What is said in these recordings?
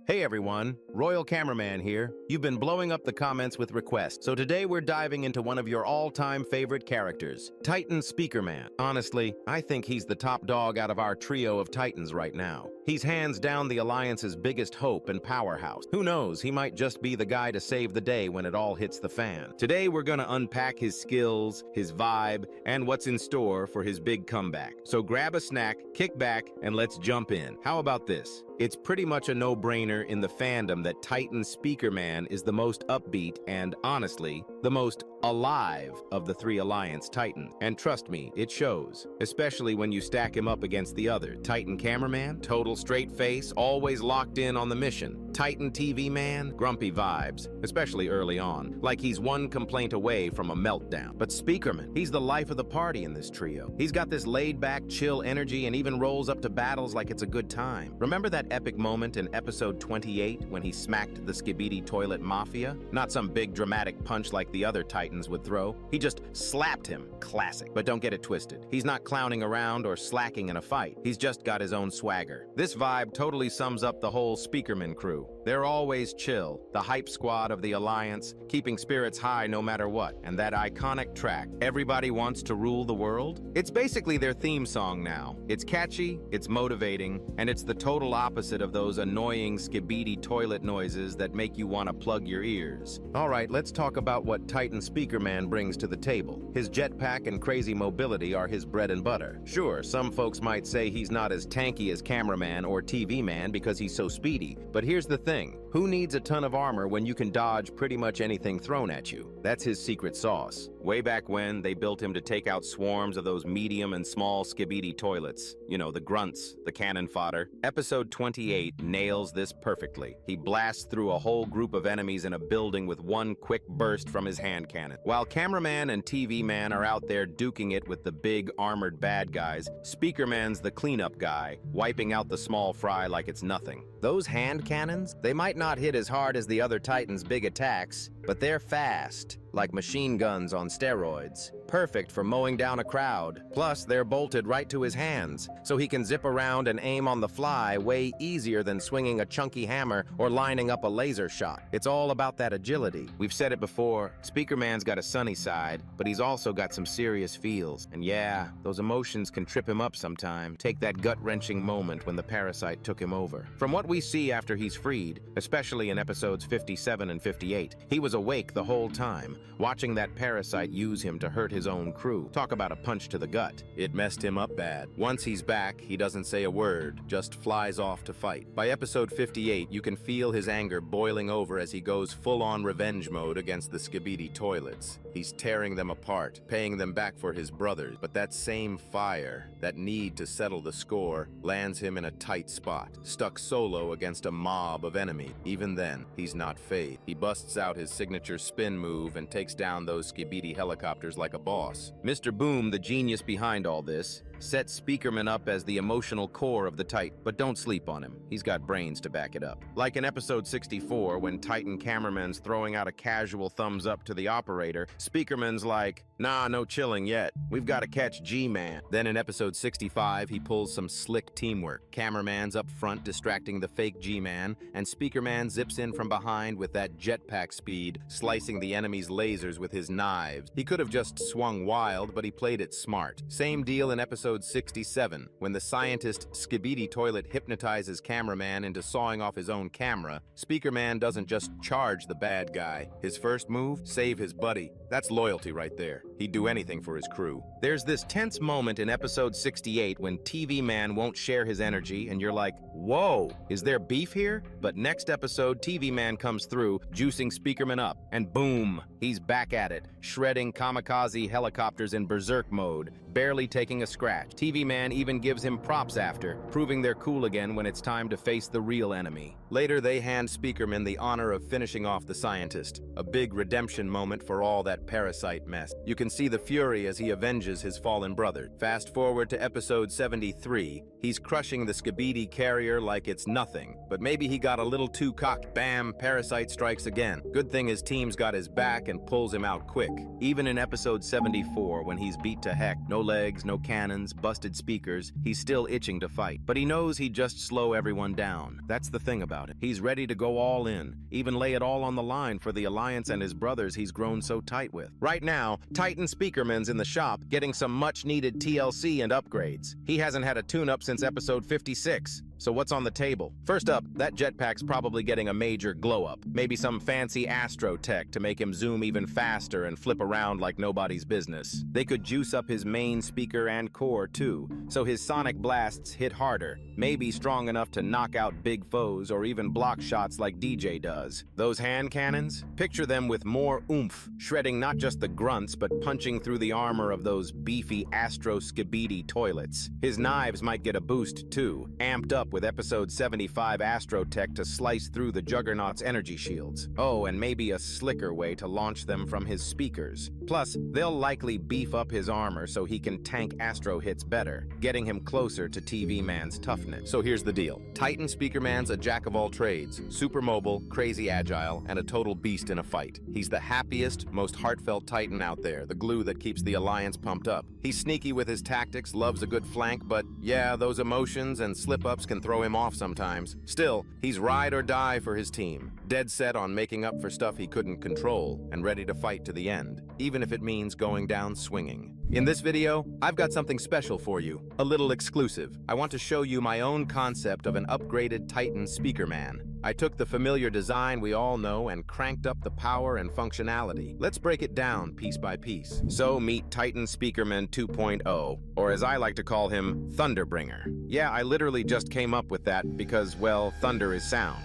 Hey everyone, Royal Cameraman here. You've been blowing up the comments with requests, so today we're diving into one of your all-time favorite characters, Titan Speakerman. Honestly, I think he's the top dog out of our trio of Titans right now. He's hands down the Alliance's biggest hope and powerhouse. Who knows, he might just be the guy to save the day when it all hits the fan. Today we're gonna unpack his skills, his vibe, and what's in store for his big comeback. So grab a snack, kick back, and let's jump in. How about this? It's pretty much a no-brainer in the fandom that Titan Speakerman is the most upbeat and, honestly, the most alive of the three Alliance Titans. And trust me, it shows, especially when you stack him up against the other. Titan Cameraman, total straight face, always locked in on the mission. Titan TV Man, grumpy vibes, especially early on, like he's one complaint away from a meltdown. But Speakerman, he's the life of the party in this trio. He's got this laid-back, chill energy and even rolls up to battles like it's a good time. Remember that epic moment in episode 28 when he smacked the Skibidi Toilet Mafia? Not some big dramatic punch like the other Titans would throw. He just slapped him. Classic. But don't get it twisted. He's not clowning around or slacking in a fight. He's just got his own swagger. This vibe totally sums up the whole Speakerman crew. They're always chill, the hype squad of the Alliance, keeping spirits high no matter what. And that iconic track, Everybody Wants to Rule the World, it's basically their theme song now. It's catchy, it's motivating, and it's the total opposite of those annoying Skibidi toilet noises that make you want to plug your ears. Alright, let's talk about what Titan Speakerman brings to the table. His jetpack and crazy mobility are his bread and butter. Sure, some folks might say he's not as tanky as Cameraman or TV Man because he's so speedy, but here's the thing. Who needs a ton of armor when you can dodge pretty much anything thrown at you? That's his secret sauce. Way back when, they built him to take out swarms of those medium and small Skibidi toilets. You know, the grunts, the cannon fodder. Episode 28 nails this perfectly. He blasts through a whole group of enemies in a building with one quick burst from his hand cannon. While Cameraman and TV Man are out there duking it with the big armored bad guys, Speakerman's the cleanup guy, wiping out the small fry like it's nothing. Those hand cannons, they might not hit as hard as the other Titans' big attacks, but they're fast, like machine guns on steroids. Perfect for mowing down a crowd. Plus, they're bolted right to his hands, so he can zip around and aim on the fly way easier than swinging a chunky hammer or lining up a laser shot. It's all about that agility. We've said it before, Speakerman's got a sunny side, but he's also got some serious feels. And yeah, those emotions can trip him up sometime. Take that gut-wrenching moment when the parasite took him over. From what we see after he's freed, especially in episodes 57 and 58, he was awake the whole time, watching that parasite use him to hurt his own crew. Talk about a punch to the gut. It messed him up bad. Once he's back, he doesn't say a word, just flies off to fight. By episode 58, you can feel his anger boiling over as he goes full-on revenge mode against the Skibidi toilets. He's tearing them apart, paying them back for his brothers, but that same fire, that need to settle the score, lands him in a tight spot, stuck solo against a mob of enemies. Even then, he's not fazed. He busts out his signature spin move and takes down those Skibidi helicopters like a boss. Mr. Boom, the genius behind all this, sets Speakerman up as the emotional core of the Titan, but don't sleep on him. He's got brains to back it up. Like in episode 64, when Titan Cameraman's throwing out a casual thumbs up to the operator, Speakerman's like, nah, no chilling yet. We've got to catch G-Man. Then in episode 65, he pulls some slick teamwork. Cameraman's up front distracting the fake G-Man, and Speakerman zips in from behind with that jetpack speed, slicing the enemy's lasers with his knives. He could have just swung wild, but he played it smart. Same deal in episode 67, when the scientist Skibidi Toilet hypnotizes Cameraman into sawing off his own camera. Speakerman doesn't just charge the bad guy. His first move, save his buddy. That's loyalty right there. He'd do anything for his crew. There's this tense moment in episode 68 when TV Man won't share his energy and you're like, whoa, is there beef here? But next episode, TV Man comes through, juicing Speakerman up, and boom, he's back at it, shredding kamikaze helicopters in berserk mode, barely taking a scratch. TV Man even gives him props after, proving they're cool again when it's time to face the real enemy. Later, they hand Speakerman the honor of finishing off the scientist, a big redemption moment for all that parasite mess. You can see the fury as he avenges his fallen brother. Fast forward to episode 73, he's crushing the Skibidi carrier like it's nothing, but maybe he got a little too cocked. Bam, parasite strikes again. Good thing his team's got his back and pulls him out quick. Even in episode 74, when he's beat to heck, no legs, no cannons, Speakerman's busted speakers, he's still itching to fight. But he knows he'd just slow everyone down. That's the thing about it. He's ready to go all in, even lay it all on the line for the Alliance and his brothers he's grown so tight with. Right now, Titan Speakerman's in the shop getting some much-needed TLC and upgrades. He hasn't had a tune-up since episode 56. So what's on the table? First up, that jetpack's probably getting a major glow-up. Maybe some fancy astro tech to make him zoom even faster and flip around like nobody's business. They could juice up his main speaker and core too, so his sonic blasts hit harder, maybe strong enough to knock out big foes or even block shots like DJ does. Those hand cannons? Picture them with more oomph, shredding not just the grunts but punching through the armor of those beefy astro skibidi toilets. His knives might get a boost too, amped up with episode 75 Astrotech to slice through the Juggernaut's energy shields. Oh, and maybe a slicker way to launch them from his speakers. Plus, they'll likely beef up his armor so he can tank Astro hits better, getting him closer to TV Man's toughness. So here's the deal. Titan Speakerman's a jack of all trades, super mobile, crazy agile, and a total beast in a fight. He's the happiest, most heartfelt Titan out there, the glue that keeps the Alliance pumped up. He's sneaky with his tactics, loves a good flank, but yeah, those emotions and slip-ups can throw him off sometimes. Still, he's ride or die for his team, dead set on making up for stuff he couldn't control, and ready to fight to the end, even if it means going down swinging. In this video, I've got something special for you, a little exclusive. I want to show you my own concept of an upgraded Titan Speakerman. I took the familiar design we all know and cranked up the power and functionality. Let's break it down piece by piece. So meet Titan Speakerman 2.0, or as I like to call him, Thunderbringer. Yeah, I literally just came up with that because, well, thunder is sound.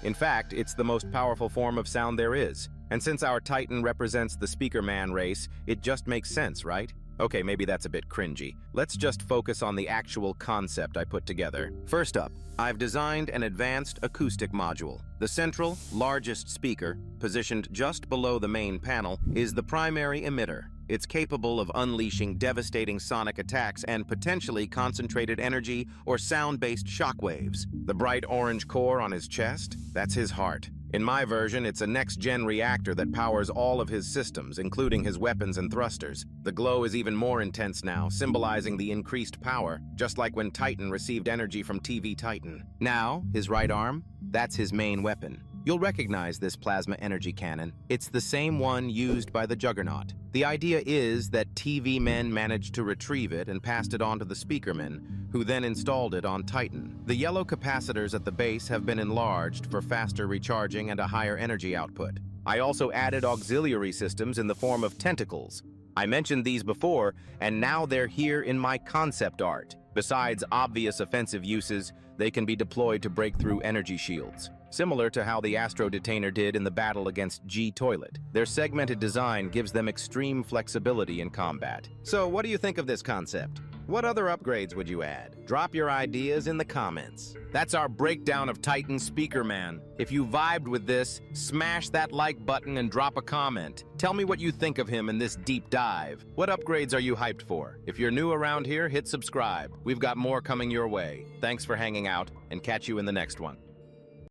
In fact, it's the most powerful form of sound there is. And since our Titan represents the Speakerman race, it just makes sense, right? Okay, maybe that's a bit cringy. Let's just focus on the actual concept I put together. First up, I've designed an advanced acoustic module. The central, largest speaker, positioned just below the main panel, is the primary emitter. It's capable of unleashing devastating sonic attacks and potentially concentrated energy or sound-based shockwaves. The bright orange core on his chest, that's his heart. In my version, it's a next-gen reactor that powers all of his systems, including his weapons and thrusters. The glow is even more intense now, symbolizing the increased power, just like when Titan received energy from TV Titan. Now, his right arm, that's his main weapon. You'll recognize this plasma energy cannon. It's the same one used by the Juggernaut. The idea is that TV men managed to retrieve it and passed it on to the Speakerman, who then installed it on Titan. The yellow capacitors at the base have been enlarged for faster recharging and a higher energy output. I also added auxiliary systems in the form of tentacles. I mentioned these before, and now they're here in my concept art. Besides obvious offensive uses, they can be deployed to break through energy shields, similar to how the Astro Detainer did in the battle against G-Toilet. Their segmented design gives them extreme flexibility in combat. So what do you think of this concept? What other upgrades would you add? Drop your ideas in the comments. That's our breakdown of Titan Speakerman. If you vibed with this, smash that like button and drop a comment. Tell me what you think of him in this deep dive. What upgrades are you hyped for? If you're new around here, hit subscribe. We've got more coming your way. Thanks for hanging out, and catch you in the next one.